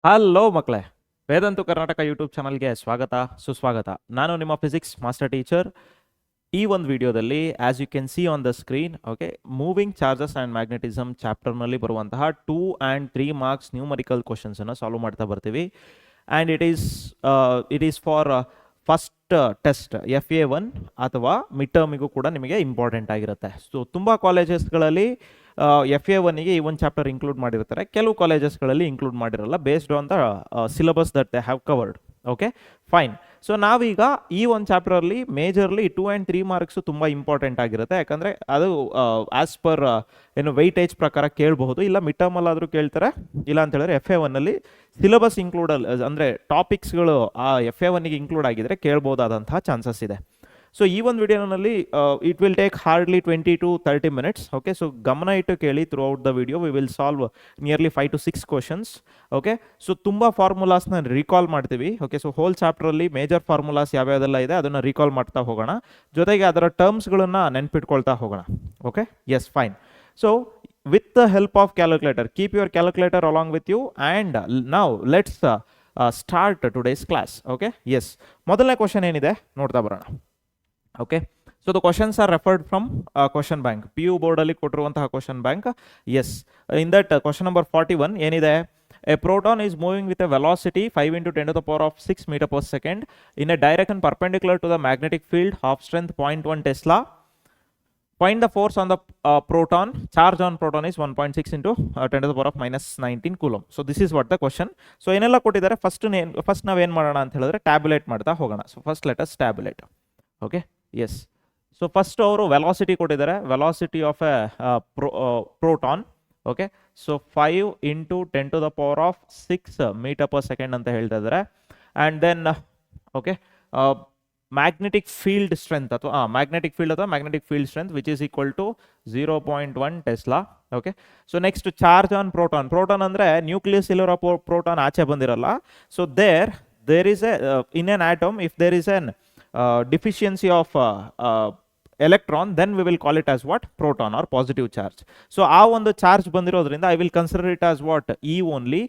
Hello ಮಕ್ಕಳೇ, ವೇದಂತು Karnataka YouTube ಚಾನಲ್ಗೆ ಸ್ವಾಗತ ಸುಸ್ವಾಗತ. ನಾನು ನಿಮ್ಮ ಫಿಸಿಕ್ಸ್ ಮಾಸ್ಟರ್ ಟೀಚರ್. ಈ ಒಂದು ವಿಡಿಯೋದಲ್ಲಿ as you can see on the screen, okay, moving charges and magnetism ಚಾಪ್ಟರ್ನಲ್ಲಿ ಬರುವಂತಹ 2 and 3 ಮಾರ್ಕ್ಸ್ ನ್ಯೂಮರಿಕಲ್ ಕ್ವಶನ್ಸನ್ನು ಸಾಲ್ವ್ ಮಾಡ್ತಾ ಬರ್ತೀವಿ. And it is for first test FA1 ಅಥವಾ ಮಿಡ್ ಟರ್ಮಿಗೂ ಕೂಡ ನಿಮಗೆ ಇಂಪಾರ್ಟೆಂಟ್ ಆಗಿರುತ್ತೆ. ಸೊ ತುಂಬ ಕಾಲೇಜಸ್ಗಳಲ್ಲಿ FA1ಗೆ ಈ ಒಂದು ಚಾಪ್ಟರ್ ಇನ್ಕ್ಲೂಡ್ ಮಾಡಿರ್ತಾರೆ, ಕೆಲವು ಕಾಲೇಜಸ್ಗಳಲ್ಲಿ ಇನ್ಕ್ಲೂಡ್ ಮಾಡಿರಲ್ಲ, based on the syllabus that they have covered. Okay, fine. So ನಾವೀಗ ಈ ಒಂದು ಚಾಪ್ಟರಲ್ಲಿ ಮೇಜರ್ಲಿ 2 and 3 ಮಾರ್ಕ್ಸು ತುಂಬ ಇಂಪಾರ್ಟೆಂಟ್ ಆಗಿರುತ್ತೆ, ಯಾಕಂದರೆ ಅದು ಆ್ಯಸ್ ಪರ್ ವೆಯ್ಟೇಜ್ ಪ್ರಕಾರ ಕೇಳಬಹುದು, ಇಲ್ಲ ಮಿಡ್ ಟರ್ಮಲ್ಲಾದರೂ ಕೇಳ್ತಾರೆ, ಇಲ್ಲ ಅಂತ ಹೇಳಿದ್ರೆ FA1ನಲ್ಲಿ ಸಿಲೆಬಸ್ ಅಂದರೆ ಟಾಪಿಕ್ಸ್ಗಳು ಆ FA1ಗೆ ಇನ್ಕ್ಲೂಡ್ ಆಗಿದ್ರೆ ಕೇಳ್ಬೋದಾದಂತಹ ಚಾನ್ಸಸ್ ಇದೆ. ಸೊ ಈ ಒಂದು ವಿಡಿಯೋನಲ್ಲಿ it will take hardly 20 to 30 minutes. Okay, so ಗಮನ ಇಟ್ಟು ಕೇಳಿ. Throughout the video we will solve nearly 5 to 6 questions. Okay, so ತುಂಬ ಫಾರ್ಮುಲಾಸ್ನ ರೀಕಾಲ್ ಮಾಡ್ತೀವಿ. ಓಕೆ, ಸೊ ಹೋಲ್ ಚಾಪ್ಟ್ರಲ್ಲಿ ಮೇಜರ್ ಫಾರ್ಮುಲಾಸ್ ಯಾವ್ಯಾವುದೆಲ್ಲ ಇದೆ ಅದನ್ನು ರೀಕಾಲ್ ಮಾಡ್ತಾ ಹೋಗೋಣ, ಜೊತೆಗೆ ಅದರ ಟರ್ಮ್ಸ್ಗಳನ್ನು ನೆನ್ಪಿಟ್ಕೊಳ್ತಾ ಹೋಗೋಣ. Okay, yes, fine. So with the help of calculator, keep your calculator along with you, and now let's start today's class. Okay, yes, ಮೊದಲನೇ ಕ್ವಶನ್ ಏನಿದೆ ನೋಡ್ತಾ ಬರೋಣ. Okay, so the questions are referred from question bank, PU ಬೋರ್ಡಲ್ಲಿ ಕೊಟ್ಟಿರುವಂತಹ question bank. Yes, in that question number 41 ಏನಿದೆ, a proton is moving with a velocity 5 × 10 to the power of 6 meter per second in a direction perpendicular to the magnetic field of strength 0.1 Tesla. Find the force on the proton. Charge on proton is 1.6 × 10 to the power of -19 coulomb. So this is what the question. So ಏನೆಲ್ಲ ಕೊಟ್ಟಿದ್ದಾರೆ, first ನಾವೇನು ಮಾಡೋಣ ಅಂತ ಹೇಳಿದ್ರೆ tabulate ಮಾಡ್ತಾ ಹೋಗೋಣ. So first let us tabulate. Okay, yes. So first ಅವರು velocity ಕೊಟ್ಟಿದ್ದಾರೆ, velocity of a proton. Okay, so 5 × 10 to the power of 6 meter per second ಅಂತ ಹೇಳ್ತಾ ಇದ್ದಾರೆ. And then okay, magnetic field strength ಅಥವಾ magnetic field strength which is equal to 0.1 tesla. Okay, so next charge on proton ಅಂದರೆ nucleus ಇಲ್ಲಿರೋ proton ಆಚೆ ಬಂದಿರಲ್ಲ. So there is a in an atom, if there is an deficiency of electron, then we will call it as what? Proton or positive charge. So ಆ ಒಂದು charge ಬಂದಿರೋದ್ರಿಂದ I will consider it as what? E only.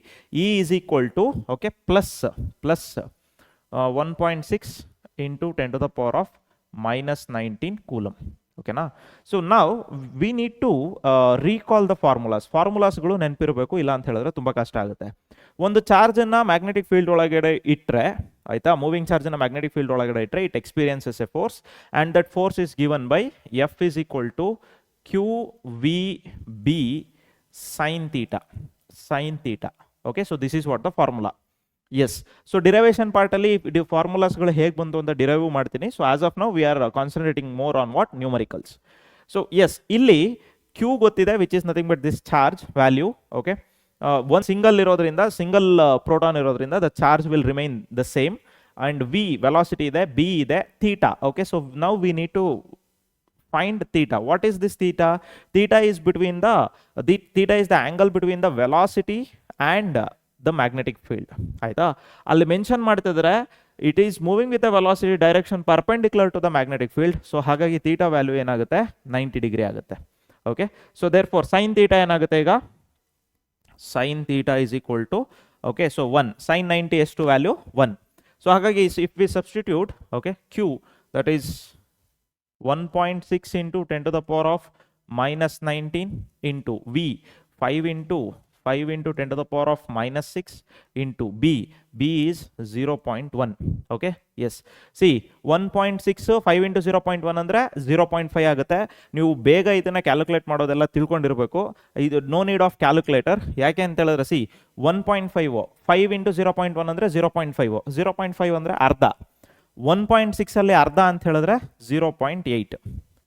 E is equal to, okay, plus 1.6 × 10 to the power of -19 coulomb. ಓಕೆನಾ? So ನಾವು we need to recall the ಫಾರ್ಮುಲಾಸ್ಗಳು ನೆನಪಿರಬೇಕು, ಇಲ್ಲ ಅಂತ ಹೇಳಿದ್ರೆ ತುಂಬ ಕಷ್ಟ ಆಗುತ್ತೆ. ಒಂದು ಚಾರ್ಜನ್ನು ಮ್ಯಾಗ್ನೆಟಿಕ್ ಫೀಲ್ಡ್ ಒಳಗಡೆ ಇಟ್ಟರೆ, ಆಯಿತಾ, ಮೂವಿಂಗ್ ಚಾರ್ಜನ್ನು ಮ್ಯಾಗ್ನೆಟಿಕ್ ಫೀಲ್ಡ್ ಒಳಗಡೆ ಇಟ್ಟರೆ it experiences a force, and that force is given by F is equal to QVB sin theta. Okay, so this is what the formula. Yes, so derivation ಪಾರ್ಟಲ್ಲಿ ಫಾರ್ಮುಲಾಸ್ಗಳು ಹೇಗೆ ಬಂತು ಅಂತ ಡಿರೈವ್ ಮಾಡ್ತೀನಿ. So as of now we are concentrating more on what? Numericals. So yes, ಇಲ್ಲಿ Q ಗೊತ್ತಿದೆ, which is nothing but this charge value. Okay, ಒಂದು single proton ಇರೋದ್ರಿಂದ the charge will remain the same, and V velocity ಇದೆ, B ಇದೆ, theta. Okay, so now we need to find theta. What is this theta? Theta is the angle between the velocity and the magnetic field. ಆಯಿತಾ, ಅಲ್ಲಿ mention ಮಾಡ್ತಿದ್ರೆ it is moving with the velocity direction perpendicular to the magnetic field. So ಹಾಗಾಗಿ theta value ಏನಾಗುತ್ತೆ? 90 degree ಆಗುತ್ತೆ. Okay, so therefore sine theta ಏನಾಗುತ್ತೆ ಈಗ? Sine theta is equal to, okay, so 1 sign 90 ಎಷ್ಟು value? 1. So ಹಾಗಾಗಿ if we substitute, okay, Q that is 1.6 × 10 to the power of -19 into V 5 × 10 to the power of -6 into B is 0.1. Okay, yes. C 1.6 5 × 0.1 ಅಂದರೆ 0.5 ಆಗುತ್ತೆ. ನೀವು ಬೇಗ ಇದನ್ನು calculate ಮಾಡೋದೆಲ್ಲ ತಿಳ್ಕೊಂಡಿರಬೇಕು. ಇದು ನೋ ನೀಡ್ ಆಫ್ ಕ್ಯಾಲ್ಕುಲೇಟರ್. ಯಾಕೆ ಅಂತ ಹೇಳಿದ್ರೆ ಸಿ 1.5 5 × 0.1 ಅಂದರೆ 0.5. 0.5 ಅಂದರೆ ಅರ್ಧ. 1.6 ಅಲ್ಲಿ ಅರ್ಧ ಅಂತ ಹೇಳಿದ್ರೆ 0.8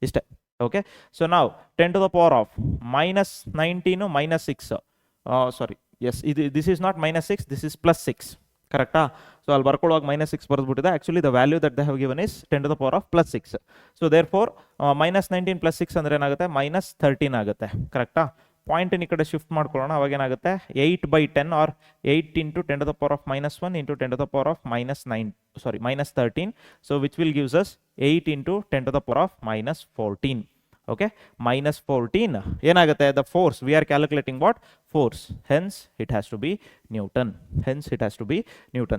ಇಷ್ಟೇ. ಓಕೆ, ಸೊ ನಾವು 10 to the power of -19 -6, sorry, yes, this is not -6, this is +6, ಕರೆಕ್ಟಾ? ಸೊ ಅಲ್ಲಿ ಬರ್ಕೊಳ್ಳುವಾಗ -6 ಬರೆದ್ಬಿಟ್ಟಿದೆ. Actually the value that they have given is 10 to the power of +6. So therefore -19 +6 ಅಂದರೆ ಏನಾಗುತ್ತೆ? -13 ಆಗುತ್ತೆ, ಕರೆಕ್ಟಾ? ಪಾಯಿಂಟನ್ನು ಈ ಕಡೆ ಶಿಫ್ಟ್ ಮಾಡ್ಕೊಳ್ಳೋಣ, ಅವಾಗ ಏನಾಗುತ್ತೆ? 8/10 R 8 × 10 to the power of -1 × 10 to the power of -13. So which will gives us 8 × 10 to the power of -14. Okay -14 ಏನಾಗುತ್ತೆ the force we are calculating what force, hence it has to be Newton.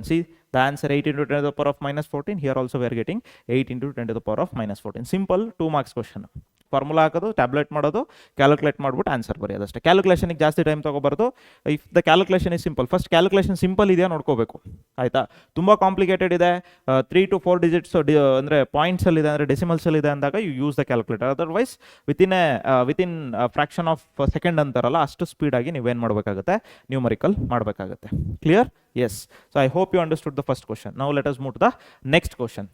See the answer 8 into 10 to the power of -14. Here also we are getting 8 into 10 to the power of -14. Simple 2 marks question. Formula ಹಾಕೋದು tablet ಮಾಡೋದು calculate ಮಾಡ್ಬಿಟ್ಟು answer ಬರೆಯೋದು ಅಷ್ಟೇ. ಕ್ಯಾಲ್ಕುಲೇಷನ್ಗೆ ಜಾಸ್ತಿ time ತಗೋಬಾರ್ದು. If the calculation is simple, first calculation simple ಇದೆಯಾ ನೋಡ್ಕೋಬೇಕು ಆಯ್ತಾ. ತುಂಬ ಕಾಂಪ್ಲಿಕೇಟೆಡ್ ಇದೆ 3 to 4 ಡಿಜಿಟ್ಸ್ ಅಂದರೆ ಪಾಯಿಂಟ್ಸಲ್ಲಿ ಇದೆ ಅಂದರೆ ಡೆಸಿಮಲ್ಸಲ್ಲಿ ಇದೆ ಅಂದಾಗ you use the calculator. Otherwise within fraction of second ಅಂತಾರಲ್ಲ ಅಷ್ಟು ಸ್ಪೀಡಾಗಿ ನೀವೇನು ಮಾಡಬೇಕಾಗುತ್ತೆ ನ್ಯೂಮರಿಕಲ್ ಮಾಡಬೇಕಾಗುತ್ತೆ. Clear? Yes. So I hope you understood the first question. Now let us move to the next question.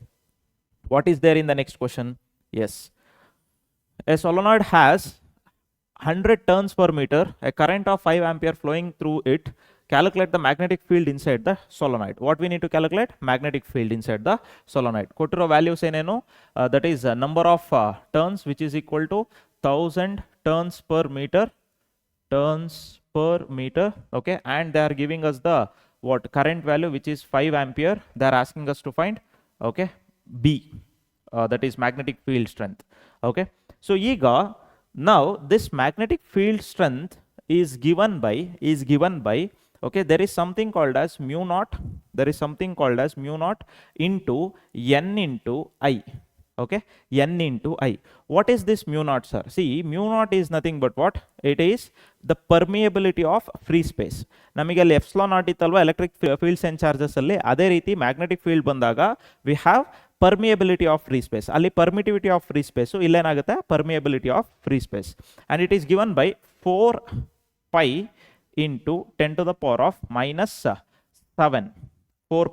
What is there in the next question? Yes, a solenoid has 100 turns per meter, a current of 5 ampere flowing through it. Calculate the magnetic field inside the solenoid. What we need to calculate? Magnetic field inside the solenoid. Kottiro values enenu, that is number of turns, which is equal to 1000 turns per meter, okay, and they are giving us the what current value, which is 5 ampere. They are asking us to find, okay, B, that is magnetic field strength. Okay, so now this magnetic field strength is given by okay, there is something called as mu naught into n into I. Okay, n into I. What is this mu naught, sir? See, mu naught is nothing but what? It is the permeability of free space. ನಮಗೆ ಅಲ್ಲಿ epsilon naught ಇತ್ತಲ್ವಾ electric fields and charges ಅಲ್ಲಿ, ಅದೇ ರೀತಿ magnetic field ಬಂದಾಗ we have permeability of free space. ಅಲ್ಲಿ permittivity of free space ಇಲ್ಲೇನಾಗುತ್ತೆ permeability of free space, and it is given by 4 pi into 10 to the power of -7. 4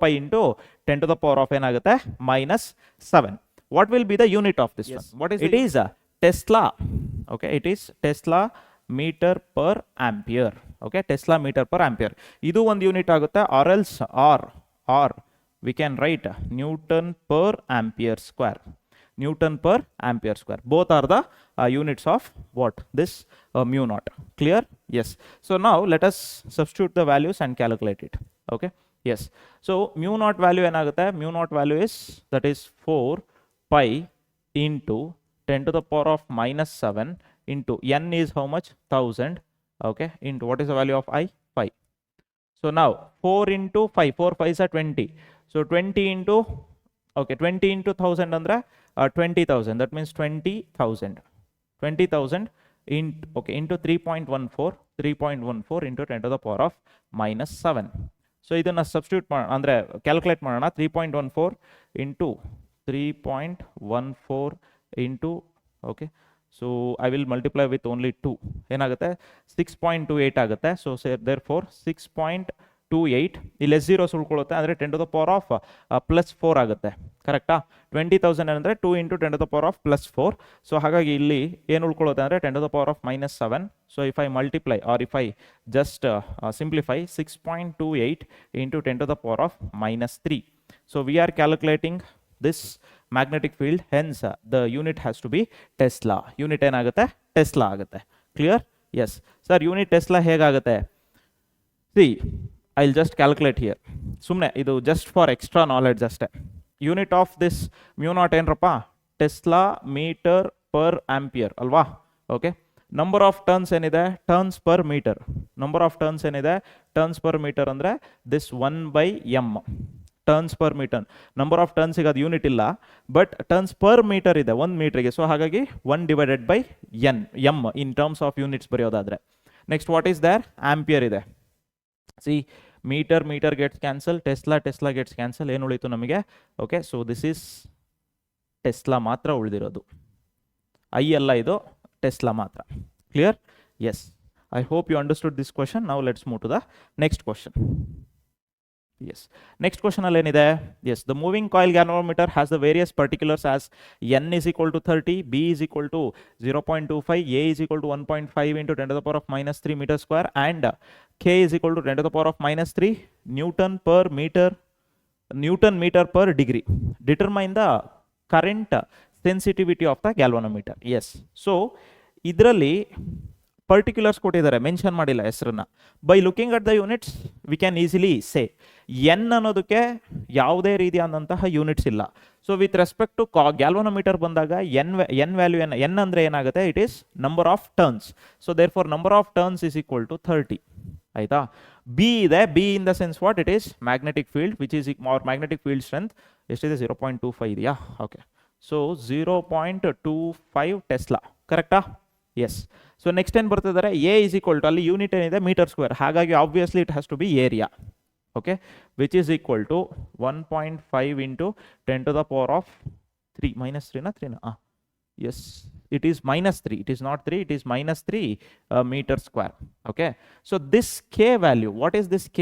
pi into 10 to the power of ಏನಾಗುತ್ತೆ -7. What will be the unit of this one? What is it? Is Tesla. Okay, it is Tesla meter per ampere. Okay, Tesla meter per ampere. ಇದು ಒಂದು unit ಆಗುತ್ತೆ, or else or we can write Newton per ampere square. Both are the units of what? This mu naught. Clear? Yes. So now let us substitute the values and calculate it. Okay. Yes. So mu naught value enagutte? Mu naught value is, that is 4 pi into 10 to the power of -7 into n is how much? 1000. Okay. Into what is the value of I? 5. So now 4 into 5. 4 5s are 20. So 20 into 1000 andre 20,000. That means 20,000 into 3.14 into 10 to the power of -7. So ಇದನ್ನ substitute ಅಂದ್ರೆ calculate ಮಾಡೋಣ. 3.14 into 3.14 into okay, so I will multiply with only 2. ಏನಾಗುತ್ತೆ 6.28 ಆಗುತ್ತೆ. So therefore 6.28 ಇಲ್ಲಿ S0 ಉಳ್ಕೊಳ್ಳುತ್ತೆ, ಅಂದರೆ 10 to the power of +4 ಆಗುತ್ತೆ. ಕರೆಕ್ಟಾ? 20,000 ಅಂದರೆ 2 into 10 to the power of +4. So ಹಾಗಾಗಿ ಇಲ್ಲಿ ಏನು ಉಳ್ಕೊಳ್ಳುತ್ತೆ ಅಂದರೆ 10 to the power of -7. So if I multiply or if I just simplify 6.28 into 10 to the power of -3. So we are calculating this magnetic field, hence the unit has to be Tesla. Unit ಏನಾಗುತ್ತೆ? Tesla ಆಗುತ್ತೆ. Clear? Yes. Sir, unit Tesla ಹೇಗಾಗುತ್ತೆ? See, I'll just calculate here. ಸುಮ್ಮನೆ ಇದು just for extra knowledge ಅಷ್ಟೇ. Unit of this mu naught ಏನರಪ್ಪ? Tesla meter per ampere ಅಲ್ವಾ? Okay. Number of turns ಏನಿದೆ? Turns per metre. Number of turns ಏನಿದೆ? Turns per metre ಅಂದರೆ this 1/m. Turns per metre. Number of ಟರ್ನ್ಸಿಗೆ ಅದು unit ಇಲ್ಲ, but turns per metre ಇದೆ 1 ಮೀಟರ್ಗೆ. ಸೊ ಹಾಗಾಗಿ 1/n m in terms of units ಬರೆಯೋದಾದ್ರೆ. Next what is there? Ampere ಇದೆ. See metre gets cancel, tesla gets cancel. ಏನು ಉಳಿತು ನಮಗೆ? Okay, so this is tesla ಮಾತ್ರ ಉಳಿದಿರೋದು. ಐ ಅಲ್ಲ ಇದು, ಟೆಸ್ಲಾ ಮಾತ್ರ. Clear? Yes. I hope you understood this question. Now let's move to the next question. Yes. Next question ಅಲ್ಲಿ ಏನಿದೆ? Yes, the moving coil galvanometer has the various particulars as n is equal to 30, b is equal to 0.25, a is equal to 1.5 into 10 to the power of -3 meter square, and k is equal to 10 to the power of -3 Newton meter per degree. Determine the current sensitivity of the galvanometer. Yes. So ಇದರಲ್ಲಿ particulars ಕೊಟ್ಟಿದ್ದಾರೆ, mention ಮಾಡಿಲ್ಲ ಹೆಸರನ್ನ. By looking at the units we can easily say n ಅನ್ನೋದಕ್ಕೆ ಯಾವುದೇ ರೀತಿಯಾದಂತಹ units ಇಲ್ಲ. So with respect to galvanometer ಬಂದಾಗ n value n ಅಂದರೆ ಏನಾಗುತ್ತೆ, it is number of turns. So therefore number of turns is equal to 30. ಆಯಿತಾ. B ಇದೆ, B in the sense what, it is magnetic field which is magnetic field strength ಎಷ್ಟಿದೆ, 0.25 ಇದೆಯಾ? Okay, so 0.25 tesla, ಕರೆಕ್ಟಾ? Yes. So next ಏನು ಬರ್ತಿದ್ದಾರೆ, A is equal to, ಅಲ್ಲಿ unit ಏನಿದೆ metre square, ಹಾಗಾಗಿ obviously it has to be area. Okay, which is equal to 1.5 into 10 to the power of 3 minus 3 3 yes, it is minus 3, it is not 3, it is minus 3 meter square. Okay, so this k value, what is this k?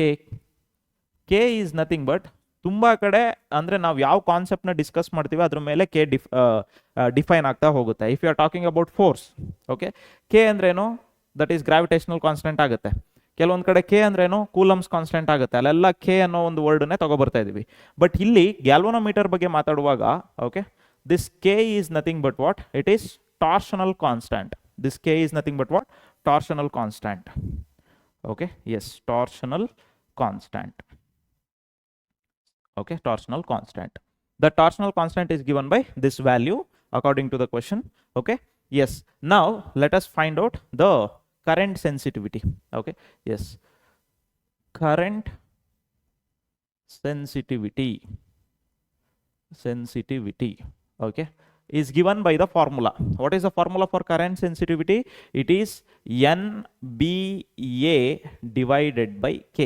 K is nothing but, ತುಂಬ ಕಡೆ ಅಂದರೆ ನಾವು ಯಾವ ಕಾನ್ಸೆಪ್ಟ್ನ discuss ಮಾಡ್ತೀವಿ ಅದ್ರ ಮೇಲೆ K define ಆಗ್ತಾ ಹೋಗುತ್ತೆ. If you are talking about force, okay, K ಅಂದ್ರೇನು, ದಟ್ ಈಸ್ ಗ್ರಾವಿಟೇಷನಲ್ ಕಾನ್ಸ್ಟೆಂಟ್ ಆಗುತ್ತೆ. ಕೆಲವೊಂದು ಕಡೆ ಕೆ ಅಂದ್ರೇನು, ಕೂಲಮ್ಸ್ ಕಾನ್ಸ್ಟೆಂಟ್ ಆಗುತ್ತೆ, ಅಲ್ಲೆಲ್ಲ ಕೆ ಅನ್ನೋ ಒಂದು ವರ್ಡ್ನೇ ತಗೊಬರ್ತಾ ಇದೀವಿ. ಬಟ್ ಇಲ್ಲಿ ಗ್ಯಾಲ್ವನೋಮೀಟರ್ ಬಗ್ಗೆ ಮಾತಾಡುವಾಗ, okay, this k is nothing but what, it is torsional constant. This k is nothing but what, torsional constant. Okay, yes, torsional constant. Okay, torsional constant. The torsional constant is given by this value according to the question. Okay, yes. Now let us find out the current sensitivity. Okay, yes, current sensitivity okay, is given by the formula. What is the formula for current sensitivity? It is NBA divided by K.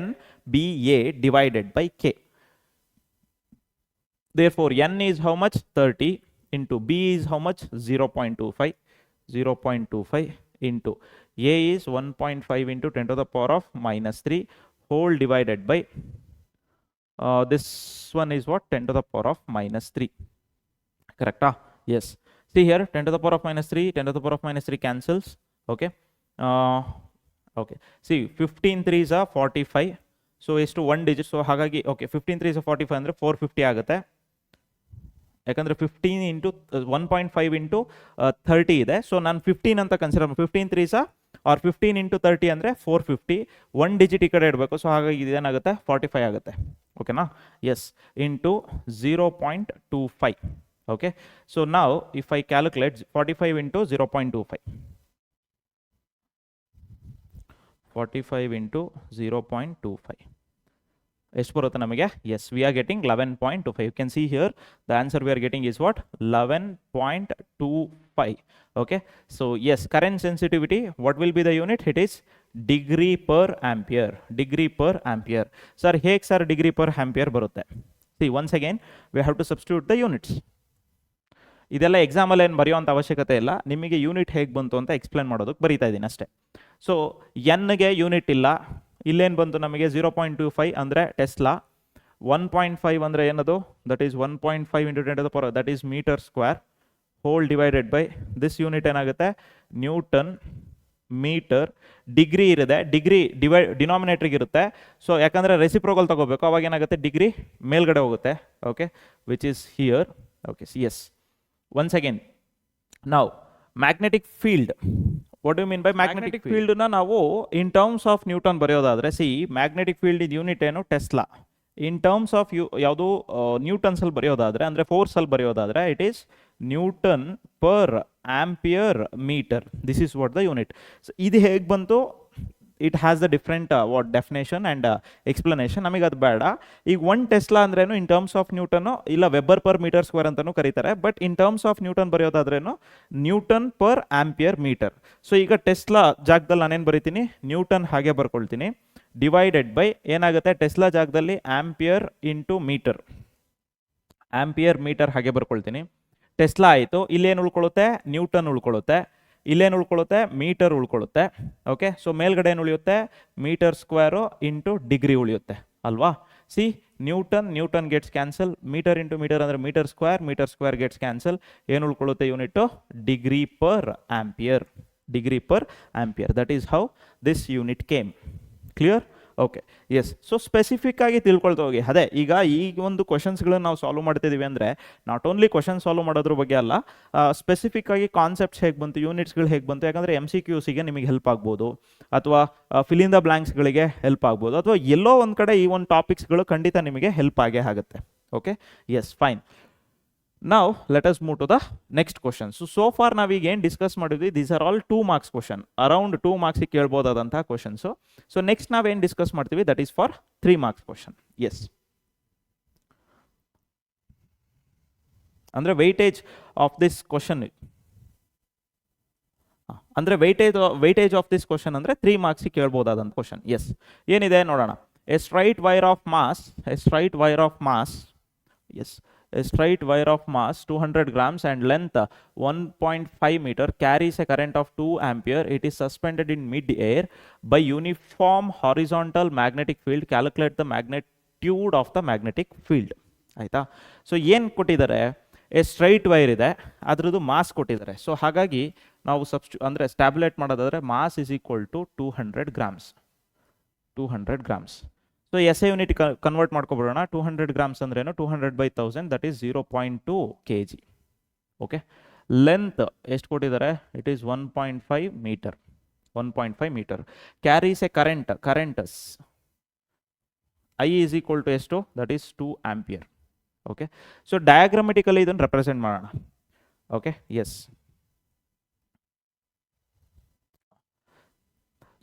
NBA divided by K. Therefore N is how much, 30, into B is how much, 0.25 into A is 1.5 into 10 to the power of minus 3 whole divided by this one is what, 10 to the power of minus 3. Correct? Yes. See here, 10 to the power of minus 3, 10 to the power of minus 3 cancels. Okay. Okay. See, 15 3s are 45. So is to 1 digit. So hagagi, okay, 15 3s are 45 andre 450 ಆಗುತ್ತೆ. ಯಾಕಂದ್ರೆ 15 into 1.5 into 30 ಇದೆ. So ನಾನು 15 ಅಂತ consider 15 3s R 15 into 30 ಅಂದರೆ 450. 1 digit ಈ ಕಡೆ ಇಡಬೇಕು. So ಹಾಗಾಗಿ ಇದೇನಾಗುತ್ತೆ, 45 ಆಗುತ್ತೆ. ಓಕೆನಾ? Yes, into 0.25. Okay, so now if I calculate 45 into 0.25, 45 into 0.25, ಎಷ್ಟು ಬರುತ್ತೆ ನಮಗೆ? Yes, we are getting 11.25. You can see here the answer we are getting is what, 11.25. Okay, so yes, current sensitivity, what will be the unit? It is degree per ampere. Degree per ampere. Sir, ಹೇಗೆ sir degree per ampere ಬರುತ್ತೆ? See, once again we have to substitute the units. ಇದೆಲ್ಲ ಎಕ್ಸಾಮಲ್ಲಿ ಏನು ಬರೆಯುವಂಥ ಅವಶ್ಯಕತೆ ಇಲ್ಲ, ನಿಮಗೆ unit ಹೇಗೆ ಬಂತು ಅಂತ ಎಕ್ಸ್ಪ್ಲೇನ್ ಮಾಡೋದಕ್ಕೆ ಬರೀತಾ ಇದ್ದೀನಿ ಅಷ್ಟೇ. ಸೊ ಎನ್ಗೆ ಯೂನಿಟ್ ಇಲ್ಲ, ಇಲ್ಲೇನು ಬಂತು ನಮಗೆ 0.25 ಅಂದರೆ ಟೆಸ್ಲಾ, 1.5 ಅಂದರೆ ಏನದು, that is 1.5 into 10 to the power, that is metre square whole divided by this unit ಏನಾಗುತ್ತೆ, ನ್ಯೂಟನ್ ಮೀಟರ್. ಡಿಗ್ರಿ ಇರುತ್ತೆ, ಡಿಗ್ರಿ ಡಿನಾಮಿನೇಟ್ರಿಗೆ ಇರುತ್ತೆ. ಸೊ ಯಾಕಂದರೆ ರೆಸಿಪ್ರೋಕಲ್ ತಗೋಬೇಕು, ಅವಾಗ ಏನಾಗುತ್ತೆ, ಡಿಗ್ರಿ ಮೇಲ್ಗಡೆ ಹೋಗುತ್ತೆ. Okay, which is here. Okay, yes. Once again, now magnetic field, what do you mean by magnetic field? Na ನಾವು in terms of Newton ಬರೆಯೋದಾದ್ರೆ, see, magnetic field is unit ಏನು, Tesla. in terms of ಯಾವುದು Newton's ಅಲ್ಲಿ ಬರೆಯೋದಾದ್ರೆ, ಅಂದ್ರೆ force ಅಲ್ಲಿ ಬರೆಯೋದಾದ್ರೆ, it is Newton per ampere meter. This is what the unit. So ಇದು ಹೇಗೆ ಬಂತು, it has the different what definition and explanation. ನಮಗೆ ಅದು ಬೇಡ. ಈಗ 1 ಟೆಸ್ಲಾ ಅಂದ್ರೇನು ಇನ್ ಟರ್ಮ್ಸ್ ಆಫ್ ನ್ಯೂಟನ್, ಇಲ್ಲ ವೆಬರ್ ಪರ್ ಮೀಟರ್ ಸ್ಕ್ವೇರ್ ಅಂತಾನೂ ಕರೀತಾರೆ. But in terms of newton ಬರೆಯೋದಾದ್ರೇನು newton per ampere metre. So ಈಗ ಟೆಸ್ಲಾ ಜಾಗದಲ್ಲಿ ನಾನೇನು ಬರೀತೀನಿ, ನ್ಯೂಟನ್ ಹಾಗೆ ಬರ್ಕೊಳ್ತೀನಿ, ಡಿವೈಡೆಡ್ ಬೈ ಏನಾಗುತ್ತೆ, ಟೆಸ್ಲಾ ಜಾಗದಲ್ಲಿ ampere into metre, ampere metre ಹಾಗೆ ಬರ್ಕೊಳ್ತೀನಿ. ಟೆಸ್ಲಾ ಆಯಿತು, ಇಲ್ಲೇನು ಉಳ್ಕೊಳ್ಳುತ್ತೆ, ನ್ಯೂಟನ್ ಉಳ್ಕೊಳ್ಳುತ್ತೆ, ಇಲ್ಲೇನು ಉಳ್ಕೊಳ್ಳುತ್ತೆ, ಮೀಟರ್ ಉಳ್ಕೊಳ್ಳುತ್ತೆ. ಓಕೆ, ಸೊ ಮೇಲ್ಗಡೆ ಏನು ಉಳಿಯುತ್ತೆ, ಮೀಟರ್ ಸ್ಕ್ವೇರು ಇಂಟು ಡಿಗ್ರಿ ಉಳಿಯುತ್ತೆ ಅಲ್ವಾ. See, newton gets cancel, metre into metre ಅಂದರೆ ಮೀಟರ್ ಸ್ಕ್ವೇರ್ ಗೆಟ್ಸ್ ಕ್ಯಾನ್ಸಲ್. ಏನು ಉಳ್ಕೊಳ್ಳುತ್ತೆ unit, degree per ampere. Degree per ampere, that is how this unit came. Clear? Okay yes. So specific ಆಗಿ ತಿಳ್ಕೊಳ್ತಾ ಹೋಗಿ. ಅದೇ ಈಗ ಈ ಒಂದು ಕ್ವಶನ್ಸ್ಗಳನ್ನ ನಾವು ಸಾಲ್ವ್ ಮಾಡ್ತಿದ್ದೀವಿ ಅಂದರೆ ನಾಟ್ ಓನ್ಲಿ ಕ್ವಶನ್ ಸಾಲ್ವ್ ಮಾಡೋದ್ರ ಬಗ್ಗೆ ಅಲ್ಲ, ಸ್ಪೆಸಿಫಿಕ್ ಆಗಿ ಕಾನ್ಸೆಪ್ಟ್ಸ್ ಹೇಗೆ ಬಂತು, ಯೂನಿಟ್ಸ್ಗಳು ಹೇಗೆ ಬಂತು, ಯಾಕಂದರೆ MCQಸಿಗೆ ನಿಮಗೆ ಹೆಲ್ಪ್ ಆಗ್ಬೋದು, ಅಥವಾ ಫಿಲ್ ಇನ್ ದ ಬ್ಲ್ಯಾಂಕ್ಸ್ಗಳಿಗೆ ಹೆಲ್ಪ್ ಆಗ್ಬೋದು, ಅಥವಾ ಎಲ್ಲೋ ಒಂದು ಕಡೆ ಈ ಒಂದು ಟಾಪಿಕ್ಸ್ಗಳು ಖಂಡಿತ ನಿಮಗೆ ಹೆಲ್ಪ್ ಆಗೇ ಆಗುತ್ತೆ. Okay yes fine. Now let us move to the next question. So far ನಾವೀಗ ಏನು ಡಿಸ್ಕಸ್ ಮಾಡಿದ್ವಿ, these are all 2 marks question, around 2 marks ಕೇಳ್ಬೋದಾದಂತಹ ಕ್ವಶನ್ಸ್. ಸೊ ನೆಕ್ಸ್ಟ್ ನಾವೇನು ಡಿಸ್ಕಸ್ ಮಾಡ್ತೀವಿ, that is for 3 marks question. Yes, ಅಂದರೆ weightage of this question, ಅಂದರೆ weightage of this question ಅಂದರೆ 3 marks ಕೇಳ್ಬೋದಾದಂಥ ಕ್ವಶನ್. ಎಸ್, ಏನಿದೆ ನೋಡೋಣ. A straight wire of mass, yes, a straight wire of mass 200 grams and length 1.5 meter carries a current of 2 ampere. It is suspended in mid-air by uniform horizontal magnetic field. Calculate the magnitude of the magnetic field. ಆಯಿತಾ? So ಏನು ಕೊಟ್ಟಿದ್ದಾರೆ, A straight wire ಇದೆ, ಅದರದ್ದು mass ಕೊಟ್ಟಿದ್ದಾರೆ. So ಹಾಗಾಗಿ ನಾವು ಅಂದರೆ tabulate ಮಾಡೋದಾದರೆ mass is equal to 200 grams. So S I unit convert ಮಾಡ್ಕೊಬಿಡೋಣ. 200 grams ಅಂದ್ರೇನು, 200/1000, ದಟ್ ಈಸ್ 0.2 kg. ಓಕೆ, ಲೆಂತ್ ಎಷ್ಟು ಕೊಟ್ಟಿದ್ದಾರೆ, it is 1.5 metre. Carries a current I is equal to ಎಷ್ಟು, that is 2 ampere. Okay, so diagrammatically ಇದನ್ನು represent ಮಾಡೋಣ. Okay yes.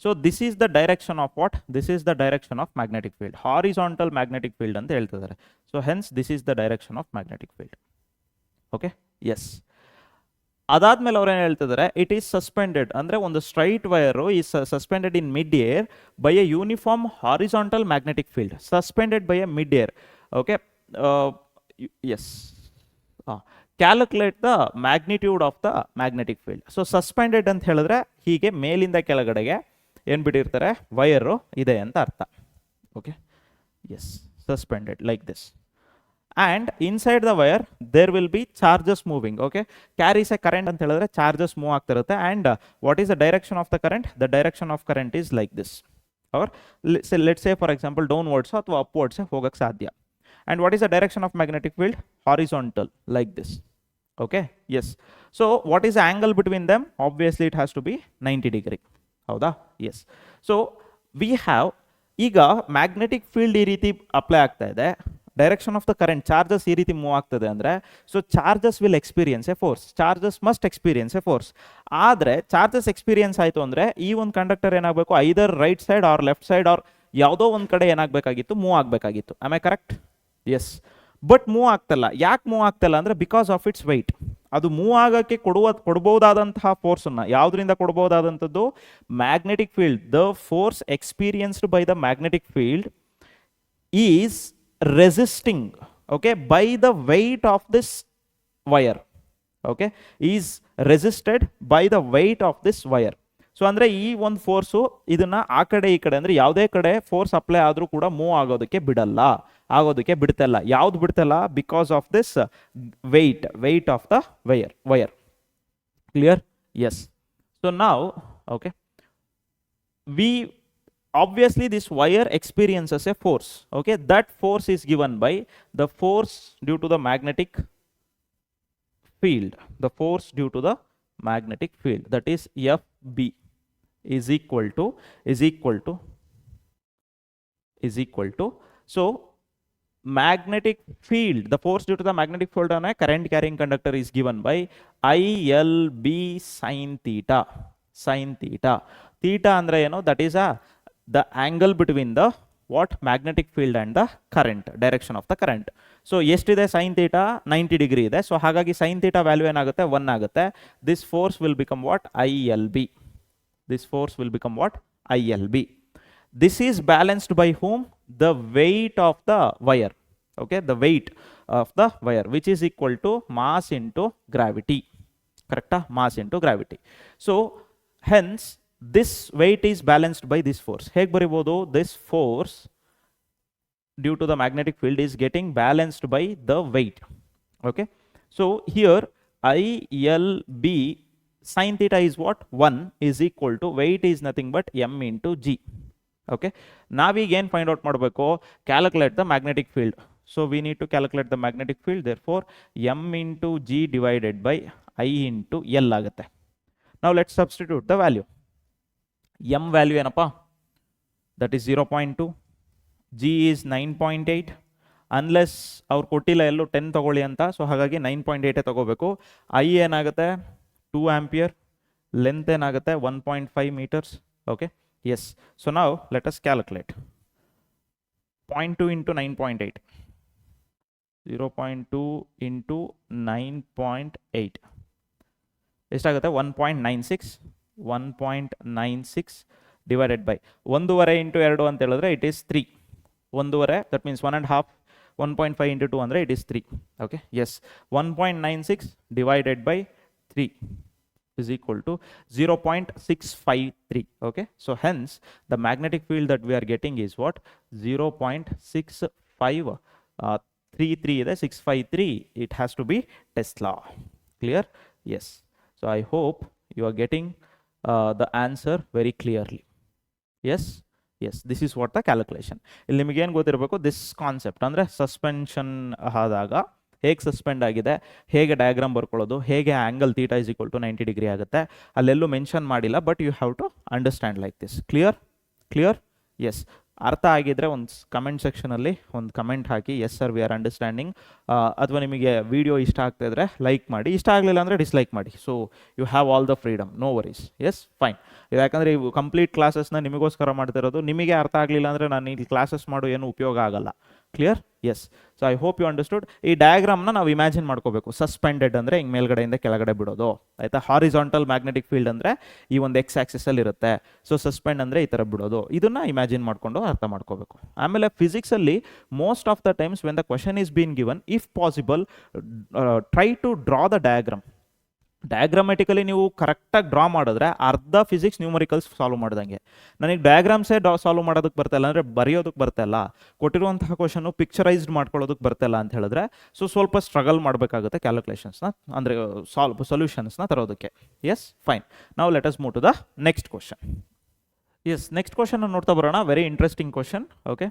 So this is the direction of what? This is the direction of magnetic field. Horizontal magnetic field ಅಂತ ಹೇಳ್ತಿದ್ದಾರೆ. So hence this is the direction of magnetic field. Okay? Yes. ಅದಾದ್ಮೇಲೆ ಅವ್ರು ಏನು ಹೇಳ್ತಿದ್ದಾರೆ, it is suspended, ಅಂದರೆ ಒಂದು straight wire is suspended in mid air by A uniform horizontal magnetic field. Suspended by A mid air. Okay yes. Calculate the magnitude of the magnetic field. So suspended ಅಂತ ಹೇಳಿದ್ರೆ ಹೀಗೆ ಮೇಲಿಂದ ಕೆಳಗಡೆಗೆ ಏನು ಬಿಟ್ಟಿರ್ತಾರೆ, wire ಇದೆ ಅಂತ ಅರ್ಥ. Okay yes, suspended like this. And inside the wire there will be charges moving. Okay, carries a current ಅಂತ ಹೇಳಿದ್ರೆ ಚಾರ್ಜಸ್ ಮೂವ್ ಆಗ್ತಿರುತ್ತೆ. And what is the direction of the current? The direction of current is like this. or let's say for example downwards ಅಥವಾ upwards ಹೋಗಕ್ಕೆ ಸಾಧ್ಯ. And what is the direction of magnetic field? Horizontal, like this. Okay, yes. So what is the angle between them? Obviously it has to be 90 degree. ಹೌದಾ? Yes. So we have ಈಗ magnetic field ಈ ರೀತಿ apply ಆಗ್ತಾ ಇದೆ, direction of the current, charges ಈ ರೀತಿ move ಆಗ್ತದೆ ಅಂದರೆ, so charges will experience a force. Charges must experience a force. ಆದರೆ ಚಾರ್ಜಸ್ ಎಕ್ಸ್ಪೀರಿಯನ್ಸ್ ಆಯಿತು ಅಂದರೆ ಈ ಒಂದು ಕಂಡಕ್ಟರ್ ಏನಾಗಬೇಕು, either right side or left side or ಯಾವುದೋ ಒಂದು ಕಡೆ ಏನಾಗಬೇಕಾಗಿತ್ತು, ಮೂವ್ ಆಗಬೇಕಾಗಿತ್ತು. Am I correct? Yes. But move ಆಗ್ತಲ್ಲ. ಯಾಕೆ ಮೂವ್ ಆಗ್ತಲ್ಲ ಅಂದರೆ ಬಿಕಾಸ್ ಆಫ್ ಇಟ್ಸ್ ವೆಯ್ಟ್. ಅದು ಮೂವ್ ಆಗೋಕ್ಕೆ ಕೊಡ್ಬೋದಾದಂತಹ ಫೋರ್ಸನ್ನು ಯಾವುದರಿಂದ ಕೊಡ್ಬೋದಾದಂಥದ್ದು? Magnetic field. The force experienced by the magnetic field is resisting, okay, by the weight of this wire. Okay, is resisted by the weight of this wire. So ಅಂದರೆ ಈ ಒಂದು force ಇದನ್ನು ಆ ಕಡೆ ಈ ಕಡೆ ಅಂದರೆ ಯಾವುದೇ ಕಡೆ ಫೋರ್ಸ್ ಅಪ್ಲೈ ಆದರೂ ಕೂಡ ಮೂವ್ ಆಗೋದಕ್ಕೆ ಬಿಡ್ತಲ್ಲ. ಯಾವ್ದು ಬಿಡ್ತಲ್ಲ? Because of this weight of the wire. Clear? Yes. So ನಾವು okay, obviously this wire experiences a force. Okay, that force is given by the force due to the magnetic field. The force due to the magnetic field, that is FB is equal to so magnetic field, the force due to the magnetic field on a current carrying conductor is given by ILB sin theta. Theta andre eno, that is the angle between the magnetic field and the current, direction of the current. So ಎಷ್ಟಿದೆ sin theta? 90 degree ಇದೆ. So ಹಾಗಾಗಿ sin theta value ಏನಾಗುತ್ತೆ? 1 ಆಗುತ್ತೆ. This force will become what? ILB. This is balanced by whom? The weight of the wire. Okay, the weight of the wire, which is equal to mass into gravity. Correct? Mass into gravity. So hence this weight is balanced by this force. ಹೇಗೆ ಬರಿಬೋದು? This force due to the magnetic field is getting balanced by the weight. Okay, so here ILB sin theta is what? 1 is equal to weight is nothing but m into g. Okay, ನಾವೀಗ ಏನು find out ಮಾಡಬೇಕು? Calculate the magnetic field. So we need to calculate the magnetic field. Therefore M into G divided by I into L ಆಗುತ್ತೆ. ನಾವು let substitute the value. M value ಏನಪ್ಪ? That is 0.2. G is 9.8. Unless ಅವ್ರು ಕೊಟ್ಟಿಲ್ಲ ಎಲ್ಲೂ 10 ತಗೊಳ್ಳಿ ಅಂತ, so ಹಾಗಾಗಿ 9.8 ತಗೋಬೇಕು. ಐ ಏನಾಗುತ್ತೆ? 2 ಆಂಪಿಯರ್. ಲೆಂತ್ ಏನಾಗುತ್ತೆ? 1.5 meters. Okay, yes. ಸೊ ನಾವು let us calculate 0.2 into 9.8. 0.2 into 9.8 ಎಷ್ಟಾಗುತ್ತೆ? 1.96. 1.96 ಡಿವೈಡೆಡ್ ಬೈ 1.5 ಇಂಟು 2 ಅಂತ ಹೇಳಿದ್ರೆ it is 3. 1.5, that means 1.5. 1.5 into 2 ಅಂದರೆ it is 3. Okay, yes. 1.96 divided by 3 is equal to 0.653. Okay, so hence the magnetic field that we are getting is what? 0.6533 ಇದೆ, 653. It has to be Tesla. Clear? Yes. So I hope you are getting the answer very clearly. Yes, yes, this is what the calculation. ಇಲ್ಲಿ ನಿಮಗೆ ಏನು ಗೊತ್ತಿರಬೇಕು? This concept ಅಂದರೆ suspension ಆದಾಗ ಹೇಗೆ suspend ಆಗಿದೆ, ಹೇಗೆ ಡಯಾಗ್ರಾಮ್ ಬರ್ಕೊಳ್ಳೋದು, ಹೇಗೆ angle theta is equal to 90 degree ಆಗುತ್ತೆ, ಅಲ್ಲೆಲ್ಲೂ ಮೆನ್ಷನ್ ಮಾಡಿಲ್ಲ. But you have to understand like this. Clear? Clear? Yes. ಅರ್ಥ ಆಗಿದ್ರೆ ಒಂದು ಕಮೆಂಟ್ ಸೆಕ್ಷನಲ್ಲಿ ಒಂದು ಕಮೆಂಟ್ ಹಾಕಿ, yes sir we are understanding. ಅಥವಾ ನಿಮಗೆ ವಿಡಿಯೋ ಇಷ್ಟ ಆಗ್ತಾ ಇದ್ರೆ ಲೈಕ್ ಮಾಡಿ, ಇಷ್ಟ ಆಗಲಿಲ್ಲ ಅಂದರೆ ಡಿಸ್ಲೈಕ್ ಮಾಡಿ. So you have all the freedom, no worries. Yes, fine. ಯಾಕಂದರೆ ಇವು ಕಂಪ್ಲೀಟ್ ಕ್ಲಾಸಸ್ನ ನಿಮಗೋಸ್ಕರ ಮಾಡ್ತಿರೋದು. ನಿಮಗೆ ಅರ್ಥ ಆಗಲಿಲ್ಲ ಅಂದರೆ ನಾನು ಇಲ್ಲಿ ಕ್ಲಾಸಸ್ ಮಾಡೋ ಏನು ಉಪಯೋಗ ಆಗಲ್ಲ. Clear? Yes. So I hope you understood. ಈ ಡಯಾಗ್ರಾಮ್ನ ನಾವು ಇಮ್ಯಾಜಿನ್ ಮಾಡ್ಕೋಬೇಕು. ಸಸ್ಪೆಂಡೆಡ್ ಅಂದರೆ ಹಿಂಗೆ ಮೇಲ್ಗಡೆಯಿಂದ ಕೆಳಗಡೆ ಬಿಡೋದು, ಆಯಿತಾ? ಹಾರಿಜಾಂಟಲ್ ಮ್ಯಾಗ್ನೆಟಿಕ್ ಫೀಲ್ಡ್ ಅಂದರೆ ಈ ಒಂದು ಎಕ್ಸ್ ಆಕ್ಸಿಸಲ್ಲಿ ಇರುತ್ತೆ. ಸೊ ಸಸ್ಪೆಂಡ್ ಅಂದರೆ ಈ ಥರ ಬಿಡೋದು. ಇದನ್ನು ಇಮ್ಯಾಜಿನ್ ಮಾಡಿಕೊಂಡು ಅರ್ಥ ಮಾಡ್ಕೋಬೇಕು. ಆಮೇಲೆ ಫಿಸಿಕ್ಸಲ್ಲಿ most of the times when the question is been given, if possible try to draw the diagram. Diagrammatically ನೀವು ಕರೆಕ್ಟಾಗಿ ಡ್ರಾ ಮಾಡಿದ್ರೆ ಅರ್ಧ ಫಿಸಿಕ್ಸ್ ನ್ಯೂಮರಿಕಲ್ಸ್ ಸಾಲ್ವ್ ಮಾಡ್ದಂಗೆ. ನನಗೆ ಡಯಾಗ್ರಾಮ್ಸೇ ಸಾಲ್ವ್ ಮಾಡೋದಕ್ಕೆ ಬರ್ತಾಯಿಲ್ಲ ಅಂದರೆ ಬರೆಯೋದಕ್ಕೆ ಬರ್ತಾಯಿಲ್ಲ, ಕೊಟ್ಟಿರುವಂತಹ ಕ್ವಶನ್ನು ಪಿಕ್ಚರೈಸ್ಡ್ ಮಾಡ್ಕೊಳ್ಳೋದಕ್ಕೆ ಬರ್ತಾಯಿಲ್ಲ ಅಂತ ಹೇಳಿದ್ರೆ ಸೊ ಸ್ವಲ್ಪ ಸ್ಟ್ರಗಲ್ ಮಾಡಬೇಕಾಗುತ್ತೆ ಕ್ಯಾಲ್ಕುಲೇಷನ್ಸ್ನ, ಅಂದರೆ ಸೊಲ್ಯೂಷನ್ಸ್ನ ತರೋದಕ್ಕೆ. Yes, fine. ನಾವು let us move to the next question. Yes, next question ನೋಡ್ತಾ ಬರೋಣ. Very interesting question. Okay,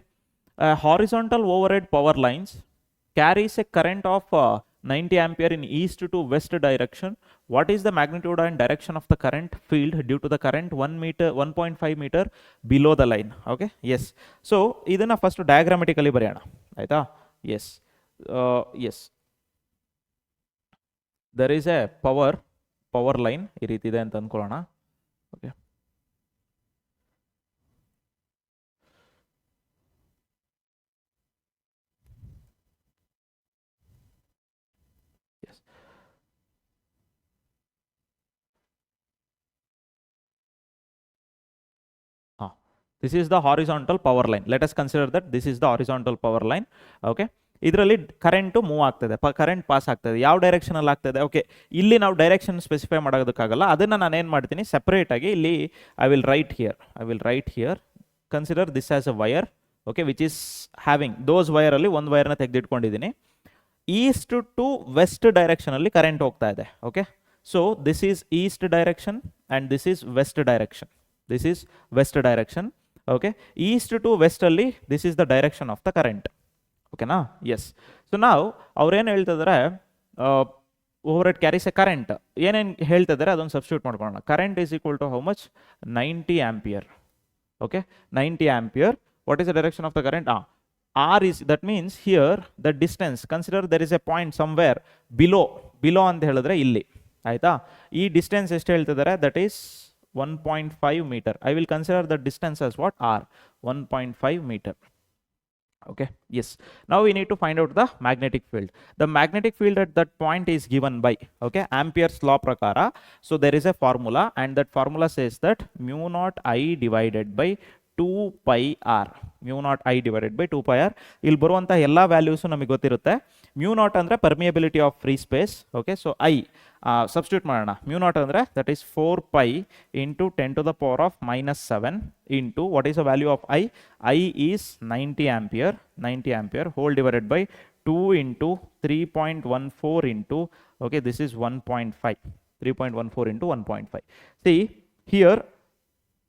horizontal overhead power lines carries a current of 90 ampere in east to west direction. What is the magnitude and direction of the current field due to the current 1.5 meter below the line? Okay, yes. So ಇದನ್ನ first diagrammatically ಬರೆಯೋಣ, ಆಯ್ತಾ? Yes, yes. There is a power line ಈ ರೀತಿ ಇದೆ ಅಂತ ಅಂದ್ಕೊಳ್ಳೋಣ. Okay, this is the horizontal power line. Let us consider that this is the horizontal power line. Okay, ಇದರಲ್ಲಿ current move ಆಗ್ತದೆ, ಕರೆಂಟ್ ಪಾಸ್ ಆಗ್ತದೆ. ಯಾವ ಡೈರೆಕ್ಷನಲ್ಲಿ ಆಗ್ತದೆ? ಓಕೆ, ಇಲ್ಲಿ ನಾವು ಡೈರೆಕ್ಷನ್ ಸ್ಪೆಸಿಫೈ ಮಾಡೋದಕ್ಕಾಗಲ್ಲ. ಅದನ್ನು ನಾನು ಏನು ಮಾಡ್ತೀನಿ, ಸೆಪರೇಟಾಗಿ ಇಲ್ಲಿ I will write here. Consider this as a wire. Okay, which is having those ವೈರಲ್ಲಿ ಒಂದು ವೈರ್ನ ತೆಗೆದಿಟ್ಕೊಂಡಿದ್ದೀನಿ. ಈಸ್ಟ್ ಟು ವೆಸ್ಟ್ ಡೈರೆಕ್ಷನಲ್ಲಿ ಕರೆಂಟ್ ಹೋಗ್ತಾ ಇದೆ. Okay, so this is east direction and this is west direction. This is west direction. Okay, east to ವೆಸ್ಟಲ್ಲಿ this is the direction of the current. ಓಕೆನಾ? Yes. So ನಾವು ಅವ್ರೇನು ಹೇಳ್ತಿದ್ದಾರೆ, overhead carries a current. ಏನೇನು ಹೇಳ್ತಿದ್ದಾರೆ ಅದನ್ನು substitute ಮಾಡ್ಕೊಳ್ಳೋಣ. Current is equal to how much? 90 ampere. Okay, 90 ampere. What is the direction of the current? R is, that means here the distance, consider there is a point somewhere below ಅಂತ ಹೇಳಿದ್ರೆ ಇಲ್ಲಿ, ಆಯಿತಾ? ಈ distance ಎಷ್ಟು ಹೇಳ್ತಿದ್ದಾರೆ? That is 1.5 meter. I will consider the distance as what? R, 1.5 meter. Okay, yes. Now we need to find out the magnetic field. The magnetic field at that point is given by, okay, Ampere's law prakara. So there is a formula, and that formula says that mu naught I divided by 2 pi r. mu naught I divided by 2 pi r. ಇಲ್ಲಿ ಬರುವಂಥ ಎಲ್ಲ values ನಮಗೆ ಗೊತ್ತಿರುತ್ತೆ. mu naught ಅಂದರೆ permeability of free space. Okay, so I substitute ಮಾಡೋಣ. mu naught ಅಂದರೆ that is 4 pi into 10 to the power of -7 into what is the value of I? I is 90 ampere hole divided by 2 into 3.14 into, okay, this is 1.5. 3.14 into 1.5. See here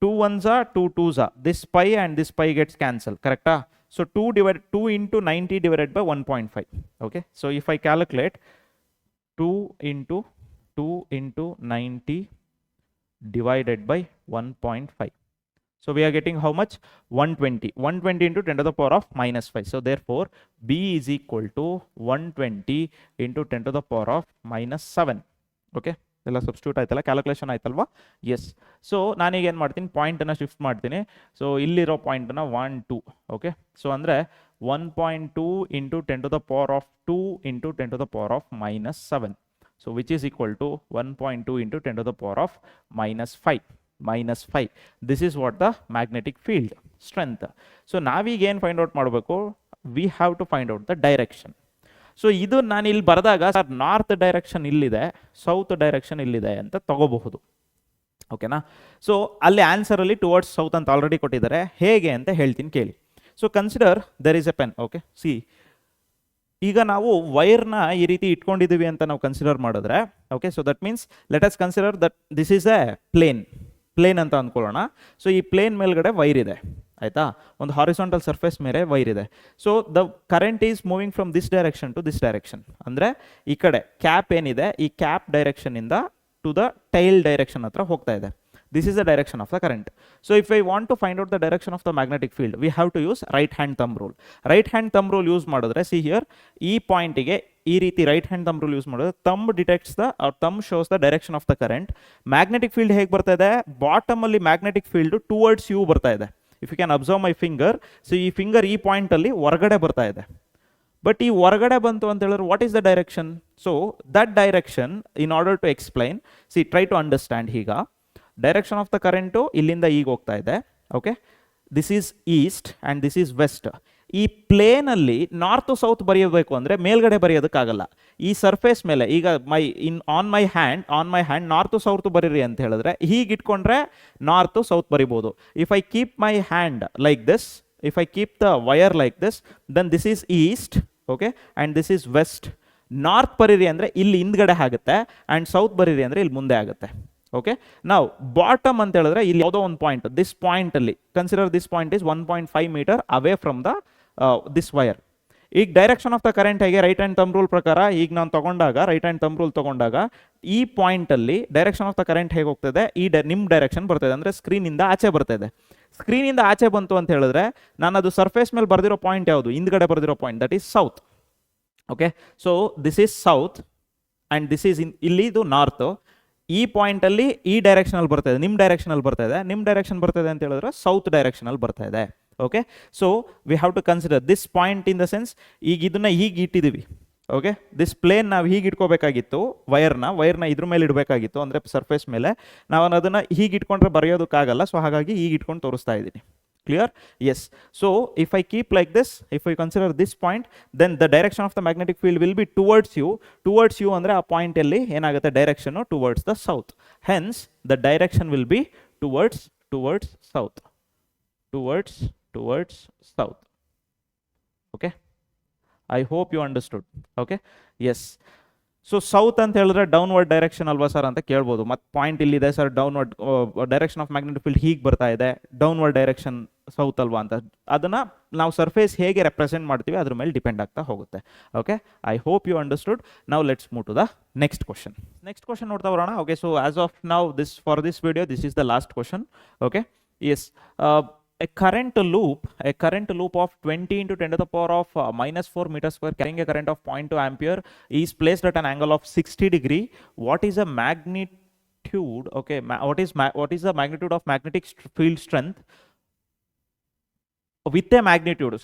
2 ones are 2 twos are. This pi and this pi gets cancelled, correct? So 2 into 90 divided by 1.5. Okay, so if I calculate 2 into 90 divided by 1.5, so we are getting how much? 120 into 10 to the power of minus 5. So therefore B is equal to 120 into 10 to the power of minus 7. Okay, ಎಲ್ಲ substitute ಆಯ್ತಲ್ಲ, calculation ಆಯ್ತಲ್ವಾ? S. So ನಾನೀಗ ಏನು ಮಾಡ್ತೀನಿ, ಪಾಯಿಂಟನ್ನು shift ಮಾಡ್ತೀನಿ. So ಇಲ್ಲಿರೋ ಪಾಯಿಂಟನ್ನು 1 2. Okay, so ಅಂದರೆ 1.2 into 10 to the power of 2 into 10 to the power of minus 7. So which is equal to 1.2 into 10 to the power of minus 5. This is what the magnetic field strength. So ನಾವೀಗ ಏನು find out ಮಾಡಬೇಕು? We have to find out the direction. So ಇದು ನಾನು ಇಲ್ಲಿ ಬರೆದಾಗ sir north direction ಇಲ್ಲಿದೆ, south direction ಇಲ್ಲಿದೆ ಅಂತ ತಗೋಬಹುದು. ಓಕೆನಾ? ಸೊ ಅಲ್ಲಿ ಆನ್ಸರಲ್ಲಿ ಟುವರ್ಡ್ಸ್ ಸೌತ್ ಅಂತ ಆಲ್ರೆಡಿ ಕೊಟ್ಟಿದ್ದಾರೆ. ಹೇಗೆ ಅಂತ ಹೇಳ್ತೀನಿ ಕೇಳಿ. So consider there is a pen. Okay, see, ಈಗ ನಾವು ವೈರ್ನ ಈ ರೀತಿ ಇಟ್ಕೊಂಡಿದ್ದೀವಿ ಅಂತ ನಾವು ಕನ್ಸಿಡರ್ ಮಾಡಿದ್ರೆ, okay, so that means let us consider that this is a plane ಅಂತ ಅಂದ್ಕೊಳ್ಳೋಣ. ಸೊ ಈ ಪ್ಲೇನ್ ಮೇಲ್ಗಡೆ ವೈರ್ ಇದೆ, ಆಯ್ತಾ? ಒಂದು ಹಾರಿಸಾಂಟಲ್ ಸರ್ಫೇಸ್ ಮೇಲೆ ವೈರ್ ಇದೆ. So the current is moving from this direction to this direction. ಅಂದರೆ ಈ ಕಡೆ ಕ್ಯಾಪ್ ಏನಿದೆ, ಈ ಕ್ಯಾಪ್ ಡೈರೆಕ್ಷನ್ ಇಂದ ಟು ದ ಟೈಲ್ ಡೈರೆಕ್ಷನ್ ಹತ್ರ ಹೋಗ್ತಾ ಇದೆ. This is the direction of the current. So if I want to find out the direction of the magnetic field, we have to use right hand thumb rule. Right hand thumb rule use ಮಾಡಿದ್ರೆ, see here, ಈ ಪಾಯಿಂಟಿಗೆ ಈ ರೀತಿ right hand thumb rule use ಮಾಡಿದ್ರೆ thumb detects the thumb shows the direction of the current. Magnetic field ಹೇಗೆ ಬರ್ತಾ ಇದೆ? Bottom ಅಲ್ಲಿ ಮ್ಯಾಗ್ನೆಟಿಕ್ ಫೀಲ್ಡ್ ಟುವರ್ಡ್ಸ್ ಯು ಬರ್ತಾ ಇದೆ. If you can observe my finger, so ಈ ಫಿಂಗರ್ ಈ ಪಾಯಿಂಟ್ ಅಲ್ಲಿ ಹೊರಗಡೆ ಬರ್ತಾ ಇದೆ. ಬಟ್ ಈ ಹೊರಗಡೆ ಬಂತು ಅಂತ ಹೇಳಿದ್ರೆ what is the direction? So that direction in order to explain, see try to understand. ಈಗ ಡೈರೆಕ್ಷನ್ ಆಫ್ ದ ಕರೆಂಟು ಇಲ್ಲಿಂದ ಈಗ ಹೋಗ್ತಾ ಇದೆ. Okay, this is east and this is west. ಈ ಪ್ಲೇನಲ್ಲಿ ನಾರ್ತ್ ಸೌತ್ ಬರೆಯಬೇಕು ಅಂದರೆ ಮೇಲ್ಗಡೆ ಬರೆಯೋದಕ್ಕಾಗಲ್ಲ. ಈ ಸರ್ಫೇಸ್ ಮೇಲೆ ಈಗ on my hand north south ಬರೀರಿ ಅಂತ ಹೇಳಿದ್ರೆ ಹೀಗೆ ಇಟ್ಕೊಂಡ್ರೆ ನಾರ್ತ್ ಸೌತ್ ಬರಿಬೋದು. If I keep my hand like this, if I keep the wire like this, then this is east, okay, and this is west. North ಬರೀರಿ ಅಂದರೆ ಇಲ್ಲಿ ಹಿಂದ್ಗಡೆ ಆಗುತ್ತೆ, ಆ್ಯಂಡ್ ಸೌತ್ ಬರೀರಿ ಅಂದರೆ ಇಲ್ಲಿ ಮುಂದೆ ಆಗುತ್ತೆ. ಓಕೆ, ನಾವು ಬಾಟಮ್ ಅಂತ ಹೇಳಿದ್ರೆ ಇಲ್ಲಿ ಯಾವುದೋ ಒಂದು ಪಾಯಿಂಟ್, ದಿಸ್ ಪಾಯಿಂಟ್ ಅಲ್ಲಿ consider this point is 1.5 metre away from the this wire. ಈಗ ಡೈರೆಕ್ಷನ್ ಆಫ್ ದ ಕರೆಂಟ್ ಹೇಗೆ? ರೈಟ್ ಹ್ಯಾಂಡ್ ಥಂಬ್ ರೂಲ್ ಪ್ರಕಾರ ಈಗ ನಾನು ತಗೊಂಡಾಗ, ರೈಟ್ ಹ್ಯಾಂಡ್ ಥಂಬ್ ರೂಲ್ ತಗೊಂಡಾಗ ಈ ಪಾಯಿಂಟ್ ಅಲ್ಲಿ ಡೈರೆಕ್ಷನ್ ಆಫ್ ದ ಕರೆಂಟ್ ಹೇಗೆ ಹೋಗ್ತದೆ? ನಿಮ್ಮ ಡೈರೆಕ್ಷನ್ ಬರ್ತದೆ, ಅಂದರೆ ಸ್ಕ್ರೀನಿಂದ ಆಚೆ ಬರ್ತದೆ. ಸ್ಕ್ರೀನಿಂದ ಆಚೆ ಬಂತು ಅಂತ ಹೇಳಿದ್ರೆ ನಾನು ಅದು ಸರ್ಫೇಸ್ ಮೇಲೆ ಬರೆದಿರೋ ಪಾಯಿಂಟ್ ಯಾವುದು? ಹಿಂದ್ಗಡೆ ಬರೆದಿರೋ point, that is south. Okay, so this is south and this is ಇಲ್ಲಿ ಇದು ನಾರ್ತ್. ಈ ಪಾಯಿಂಟಲ್ಲಿ ಈ ಡೈರೆಕ್ಷನಲ್ಲಿ ಬರ್ತಾ ಇದೆ, ನಿಮ್ಮ ಡೈರೆಕ್ಷನಲ್ಲಿ ಬರ್ತಾ ಇದೆ. ನಿಮ್ಮ ಡೈರೆಕ್ಷನ್ ಬರ್ತಾ ಇದೆ ಅಂತ ಹೇಳಿದ್ರೆ ಸೌತ್ ಡೈರೆಕ್ಷನಲ್ಲಿ ಬರ್ತಾ ಇದೆ. Okay, so we have to consider this point in the sense, ಈಗ ಇದನ್ನ ಹೀಗೆ ಇಟ್ಟಿದ್ದೀವಿ. ಓಕೆ, ದಿಸ್ ಪ್ಲೇನ್ ನಾವು ಹೀಗೆ ಇಟ್ಕೋಬೇಕಾಗಿತ್ತು, ವೈರ್ನ ಇದ್ರ ಮೇಲೆ ಇಡಬೇಕಾಗಿತ್ತು, ಅಂದರೆ ಸರ್ಫೇಸ್ ಮೇಲೆ. ನಾವು ಅದನ್ನು ಹೀಗೆ ಇಟ್ಕೊಂಡ್ರೆ ಬರೆಯೋದಕ್ಕಾಗಲ್ಲ. ಸೊ ಹಾಗಾಗಿ ಹೀಗೆ ಇಟ್ಕೊಂಡು ತೋರಿಸ್ತಾ ಇದ್ದೀನಿ. Clear? Yes. So if I keep like this, if I consider this point, then the direction of the magnetic field will be towards you. Towards you andre a point alli enagutte direction towards the south. Hence the direction will be towards south. Towards south. Okay, I hope you understood. Okay, yes. So south ಅಂತ ಹೇಳಿದ್ರೆ downward direction ಅಲ್ವಾ sir ಅಂತ ಕೇಳ್ಬೋದು. ಮತ್ತು point ಇಲ್ಲಿದೆ sir, downward direction of magnetic field ಹೀಗೆ ಬರ್ತಾ ಇದೆ, ಡೌನ್ವರ್ಡ್ ಡೈರೆಕ್ಷನ್ ಸೌತ್ ಅಲ್ವಾ ಅಂತ. ಅದನ್ನು ನಾವು ಸರ್ಫೇಸ್ ಹೇಗೆ ರೆಪ್ರೆಸೆಂಟ್ ಮಾಡ್ತೀವಿ ಅದ್ರ ಮೇಲೆ ಡಿಪೆಂಡ್ ಆಗ್ತಾ ಹೋಗುತ್ತೆ. Okay, I hope you understood. ನಾವು let's move to the next question ನೋಡ್ತಾ ಬರೋಣ. ಓಕೆ, ಸೊ ಆಸ್ ಆಫ್ ನಾವು for this video this is the last question. Okay, yes, a current loop of 20 into 10 to the power of minus 4 meter square carrying a current of 0.2 ampere is placed at an angle of 60 degree. What is the magnitude? Okay, what is the magnitude of magnetic field strength with a magnetic field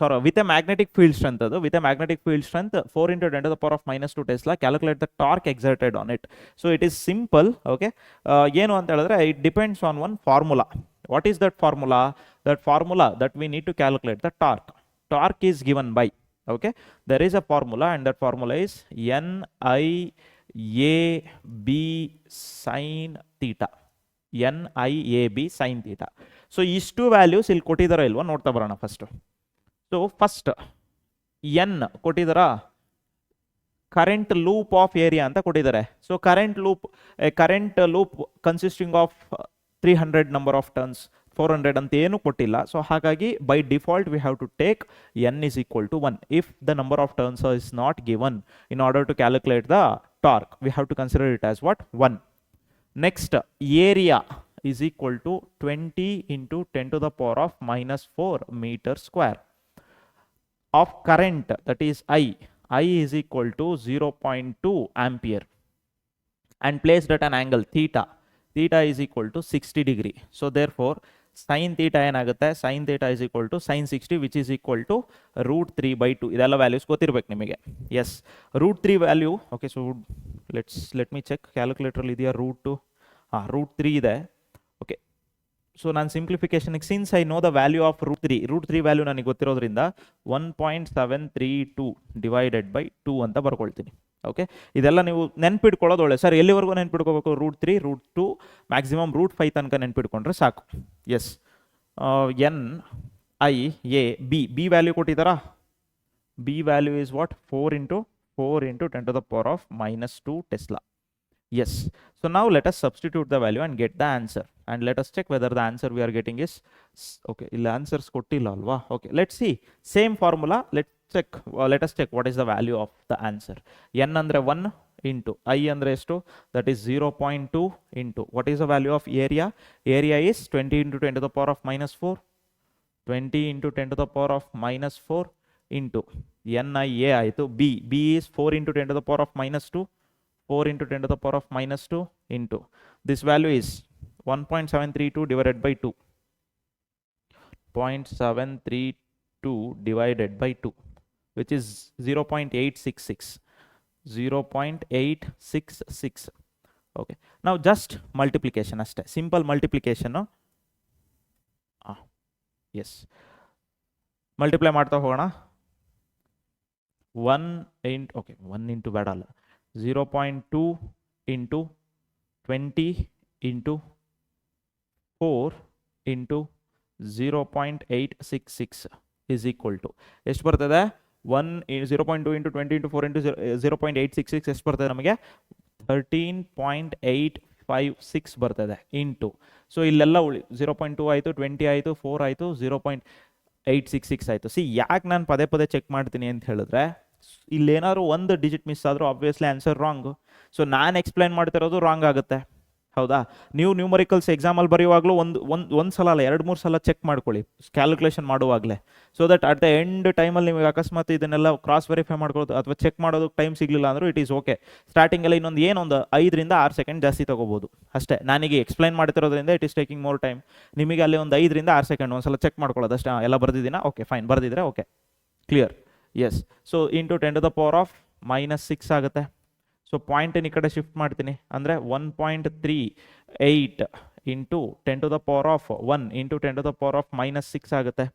strength? With a magnetic field strength 4 into 10 to the power of minus 2 Tesla. Calculate the torque exerted on it. So it is simple. Okay, ಏನು ಅಂತ ಹೇಳಿದ್ರೆ it depends on one formula. What is that formula? That formula that we need to calculate the torque. Torque is given by, okay, there is a formula, and that formula is NIAB sin theta. NIAB sin theta. So ಇಷ್ಟು values ಇಲ್ಲಿ ಕೊಟ್ಟಿದಾರ ಇಲ್ವಾ ನೋಡ್ತಾ ಬರೋಣ first. So first N ಕೊಟ್ಟಿದಾರ, current loop of area ಅಂತ ಕೊಟ್ಟಿದ್ದಾರೆ. So current loop consisting of 300 number of turns, 400 ಅಂತ ಏನು ಕೊಟ್ಟಿಲ್ಲ. ಸೊ ಹಾಗಾಗಿ by default we have to take n is equal to 1. If the number of turns is not given in order to calculate the torque, we have to consider it as what? 1. Next, area is equal to 20 into 10 to the power of minus 4 meter square of current, that is I is equal to 0.2 ampere and placed at an angle theta is equal to 60 degree. So therefore sin theta ಏನಾಗುತ್ತೆ, sin theta is equal to sin 60 which is equal to root 3 by 2. ಇದೆಲ್ಲ values ಗೊತ್ತಿರಬೇಕು ನಿಮಗೆ. Yes, root 3 value, okay, so let me check calculator ಇದೆಯಾ. Root 3 ಇದೆ. Okay, so ನಾನು ಸಿಂಪ್ಲಿಫಿಕೇಶನ್ಗೆ since I know the value of root 3 value ನನಗೆ ಗೊತ್ತಿರೋದ್ರಿಂದ 1.732 divided by 2 ಅಂತ ಬರ್ಕೊಳ್ತೀನಿ. ಓಕೆ, ಇದೆಲ್ಲ ನೀವು ನೆನ್ಪಿಟ್ಕೊಳ್ಳೋದು ಒಳ್ಳೆ. ಸರ್ ಎಲ್ಲಿವರೆಗೂ ನೆನ್ಪಿಟ್ಕೋಬೇಕು? ರೂಟ್ 3, ರೂಟ್ 2, ಮ್ಯಾಕ್ಸಿಮಮ್ ರೂಟ್ 5 ತನಕ ನೆನ್ಪಿಟ್ಕೊಂಡ್ರೆ ಸಾಕು. Yes, N I A B value ಕೊಟ್ಟಿದ್ದಾರಾ? B value is what? 4 into 10 to the power of minus 2 Tesla. Yes, so now let us substitute the value and get the answer, and let us check whether the answer we are getting is okay. Illa answers kottilla alva. Okay, let's see, same formula. Let us check what is the value of the answer. N andre 1 into I andre estu, that is 0.2 into what is the value of area? Area is 20 into 10 to the power of minus 4, 20 into 10 to the power of minus 4 into NIA aitu. B is 4 into 10 to the power of minus 2, 4 into 10 to the power of minus 2 into this value is 1.732 divided by 2. 0.732 divided by 2, which is 0.866. 0.866. Okay, now just multiplication aste, simple multiplication. Yes, multiply ಮಾಡ್ತಾ ಹೋಗೋಣ. 1 into ಬೇಡಲ್ಲ, 0.2 into 20 into 4 into 0.866 is equal to ಎಷ್ಟು ಬರ್ತದೆ? 0.2 into 20 into 4 into 0.866 ಎಷ್ಟು ಬರ್ತದೆ ನಮಗೆ? 13.856 ಬರ್ತದೆ into. So ಇಲ್ಲೆಲ್ಲ 0.2 ಆಯಿತು, 20 ಆಯಿತು, 4 ಆಯಿತು, 0.866 ಆಯಿತು. ಸಿ, ಯಾಕೆ ನಾನು ಪದೇ ಚೆಕ್ ಮಾಡ್ತೀನಿ ಅಂತ ಹೇಳಿದ್ರೆ, ಇಲ್ಲೇನಾದ್ರು ಒಂದು ಡಿಜಿಟ್ ಮಿಸ್ ಆದರೂ ಆಬ್ವಿಯಸ್ಲಿ ಆನ್ಸರ್ ರಾಂಗ್. ಸೊ ನಾನು ಎಕ್ಸ್ಪ್ಲೈನ್ ಮಾಡ್ತಿರೋದು ರಾಂಗ್ ಆಗುತ್ತೆ. ಹೌದಾ? ನೀವು ನ್ಯೂಮರಿಕಲ್ಸ್ ಎಕ್ಸಾಮಲ್ಲಿ ಬರೆಯುವಾಗಲೂ ಒಂದು ಸಲ ಅಲ್ಲ, 2-3 ಸಲ ಚೆಕ್ ಮಾಡ್ಕೊಳ್ಳಿ ಕ್ಯಾಲ್ಕುಲೇಷನ್ ಮಾಡುವಾಗಲೇ. So that at the end ಟೈಮಲ್ಲಿ ನಿಮಗೆ ಅಕಸ್ಮಾತ್ ಇದನ್ನೆಲ್ಲ ಕ್ರಾಸ್ ವೆರಿಫೈ ಮಾಡ್ಕೊಳ್ಳೋದು ಅಥವಾ ಚೆಕ್ ಮಾಡೋದಕ್ಕೆ ಟೈಮ್ ಸಿಗಲಿಲ್ಲ ಅಂದರೂ ಇಟ್ ಈಸ್ ಓಕೆ. ಸ್ಟಾರ್ಟಿಂಗಲ್ಲಿ ಇನ್ನೊಂದು 5 ರಿಂದ 6 ಸೆಕೆಂಡ್ ಜಾಸ್ತಿ ತೊಗೋಬೋದು ಅಷ್ಟೇ. ನನಗೆ ಎಕ್ಸ್ಪ್ಲೈನ್ ಮಾಡ್ತಿರೋದ್ರಿಂದ it is taking more time. ನಿಮಗೆ ಅಲ್ಲಿ ಒಂದು 5 ರಿಂದ 6 ಸೆಕೆಂಡ್ ಒಂದು ಸಲ ಚೆಕ್ ಮಾಡ್ಕೊಳ್ಳೋದು ಅಷ್ಟೇ. ಎಲ್ಲ ಬರ್ದಿದ್ದೀನಾ? Okay, fine. ಬರ್ದಿದ್ರೆ okay, clear. Yes, so into 10 to the power of minus 6 ಆಗುತ್ತೆ. ಸೊ ಪಾಯಿಂಟನ್ನು ಈ ಕಡೆ ಶಿಫ್ಟ್ ಮಾಡ್ತೀನಿ, ಅಂದರೆ 1.38 into 10 to the power of 1 into 10 to the power of minus 6 ಆಗುತ್ತೆ,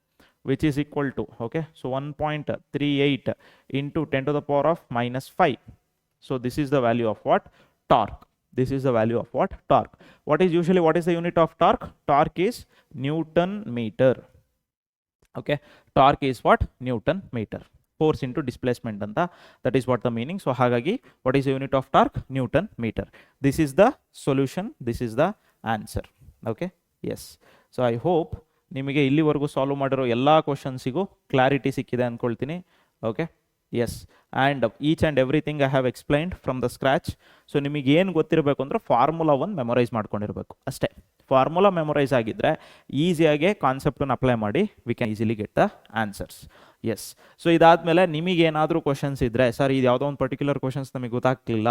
which is equal to, okay, so 1.38 into 10 to the power of minus 5. So this is the value of what? Torque. This is the value of what? Torque. What is the unit of torque? Torque is Newton meter. Okay, torque is what? Newton meter. Force into displacement anta, that is what the meaning. So hagagi, what is the unit of torque? Newton meter. This is the solution, this is the answer. Okay, yes. So I hope ನಿಮಗೆ ಇಲ್ಲಿವರೆಗೂ solve ಮಾಡಿರೋ ಎಲ್ಲ ಕ್ವಶನ್ಸಿಗೂ clarity ಸಿಕ್ಕಿದೆ ಅಂದ್ಕೊಳ್ತೀನಿ. Okay, yes, and each and everything I have explained from the scratch. So ನಿಮಗೆ ಏನು ಗೊತ್ತಿರಬೇಕು ಅಂದರೆ ಫಾರ್ಮುಲಾ 1 ಮೆಮೊರೈಸ್ ಮಾಡ್ಕೊಂಡಿರಬೇಕು ಅಷ್ಟೇ. ಫಾರ್ಮುಲಾ ಮೆಮೊರೈಸ್ ಆಗಿದ್ದರೆ ಈಸಿಯಾಗಿ ಕಾನ್ಸೆಪ್ಟನ್ನು ಅಪ್ಲೈ ಮಾಡಿ we can easily get the answers. Yes, so ಇದಾದಮೇಲೆ ನಿಮಗೇನಾದರೂ ಕ್ವಶನ್ಸ್ ಇದ್ದರೆ, ಸರ್ ಇದು ಯಾವುದೋ ಒಂದು ಪರ್ಟಿಕ್ಯುಲರ್ ಕ್ವಶನ್ಸ್ ನಮಗೆ ಗೊತ್ತಾಗ್ತಿಲ್ಲ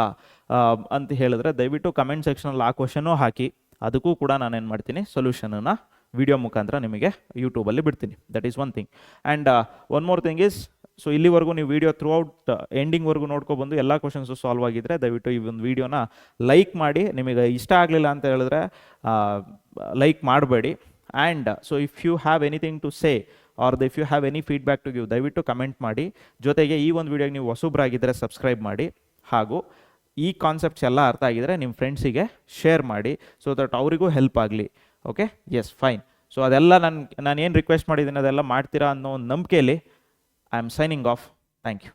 ಅಂತ ಹೇಳಿದ್ರೆ ದಯವಿಟ್ಟು ಕಮೆಂಟ್ ಸೆಕ್ಷನಲ್ಲಿ ಆ ಕ್ವಶನ್ನು ಹಾಕಿ, ಅದಕ್ಕೂ ಕೂಡ ನಾನೇನು ಮಾಡ್ತೀನಿ, ಸೊಲ್ಯೂಷನನ್ನು ವಿಡಿಯೋ ಮುಖಾಂತರ ನಿಮಗೆ ಯೂಟ್ಯೂಬಲ್ಲಿ ಬಿಡ್ತೀನಿ. That is one thing. And one more thing is, so ಇಲ್ಲಿವರೆಗೂ ನೀವು ವಿಡಿಯೋ ಥ್ರೂ ಔಟ್ ಎಂಡಿಂಗ್ವರೆಗೂ ನೋಡ್ಕೊಬಂದು ಎಲ್ಲ ಕ್ವಶನ್ಸು ಸಾಲ್ವ್ ಆಗಿದ್ದರೆ ದಯವಿಟ್ಟು ಈ ಒಂದು ವಿಡಿಯೋನ ಲೈಕ್ ಮಾಡಿ. ನಿಮಗೆ ಇಷ್ಟ ಆಗಲಿಲ್ಲ ಅಂತ ಹೇಳಿದ್ರೆ ಲೈಕ್ ಮಾಡಬೇಡಿ. And so if you have anything to say or if you have any feedback to give, ದಯವಿಟ್ಟು ಕಮೆಂಟ್ ಮಾಡಿ. ಜೊತೆಗೆ ಈ ಒಂದು ವಿಡಿಯೋಗೆ ನೀವು ಹೊಸಬ್ರಾಗಿದ್ದರೆ ಸಬ್ಸ್ಕ್ರೈಬ್ ಮಾಡಿ, ಹಾಗೂ ಈ ಕಾನ್ಸೆಪ್ಟ್ಸ್ ಎಲ್ಲ ಅರ್ಥ ಆಗಿದರೆ ನಿಮ್ಮ ಫ್ರೆಂಡ್ಸಿಗೆ ಶೇರ್ ಮಾಡಿ, ಸೊ ದಟ್ ಅವರಿಗೂ ಹೆಲ್ಪ್ ಆಗಲಿ. Okay, yes, fine. ಸೊ ಅದೆಲ್ಲ ನಾನು ಏನು ರಿಕ್ವೆಸ್ಟ್ ಮಾಡಿದ್ದೀನಿ ಅದೆಲ್ಲ ಮಾಡ್ತೀರಾ ಅನ್ನೋ ಒಂದು ನಂಬಿಕೆಯಲ್ಲಿ I am signing off. Thank you.